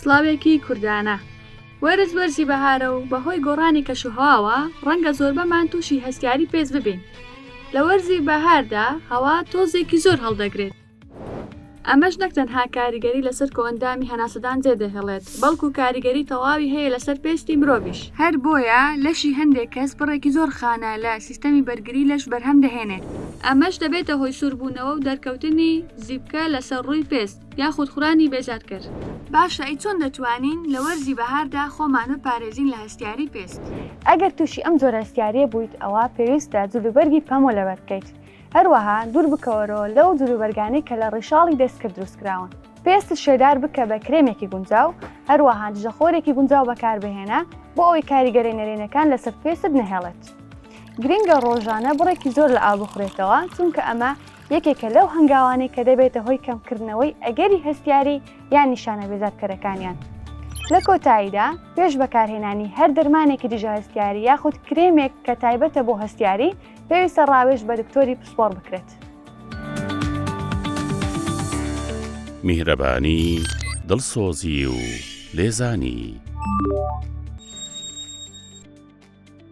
سڵاوێکی کوردانە وەرزی بەهارە و بەهۆی گۆڕانی کەشوهاوە ڕەنگە زۆربەمان تووشی هەستیاری پێست ببین. لە وەرزی بەهاردا هەوا تۆزێکی زۆر هەڵدەگرێت. ئەمەش نەک تەنها کاریگەری لەسەر کۆئەندامی هەناسەدان جێدەهێڵێت، بەڵکو کاریگەری تەواوی هەیە لەسەر پێستی مرۆڤیش. هەر بۆیە لەشی هەندێک کەس بڕێکی زۆر خانە لە سیستەمی بەرگری لەش بەرهەم دەهێنێت. ئەمەش دەبێتە هۆی سووربوونەوە و دەرکەوتنی زیبکە لەسەر ڕووی پێست یاخود خوڕانی بێزارکرد. باشە ئەی چۆن دەتوانین لە وەرزی بەهاردا خۆمان بپارێزین لە هەستیاری پێست؟ ئەگەر تووشی ئەم جۆرە هەستیاریە بوویت ئەوە پێویستە جلوبەرگی پەمۆ لەبەر بکەیت. هەروەها دوور بکەوەرەوە لەو جلوبەرگانەی کە لە ڕیشاڵی دەستکرد دروستکراون. پێست شێدار بکە بە کرێمێکی گونجاو، هەروەها دژەخۆرێکی گونجاو بەکاربهێنە بۆ ئەوەی کاریگەری نەرێنەکان لەسەر پێست نەهێڵێت. گرنگە ڕۆژانە بڕێکی زۆر لە ئاو بخورێتەوە، چونکە ئەمە یەکێکە لەو هەنگاوانەی کە دەبێتە هۆی کەمکردنەوەی ئەگەری هەستیاری یان نیشانە بێزارکەرەکانیان. لە کۆتاییدا پێش بەکارهێنانی هەر دەرمانێکی دژە هەستیاری یاخود کرێمێک کە تایبەتە بۆ هەستیاری پێویستە ڕاوێژ بە دکتۆری پسپۆڕ بکرێت. میهرەبانی، دڵسۆزی و لێزانی.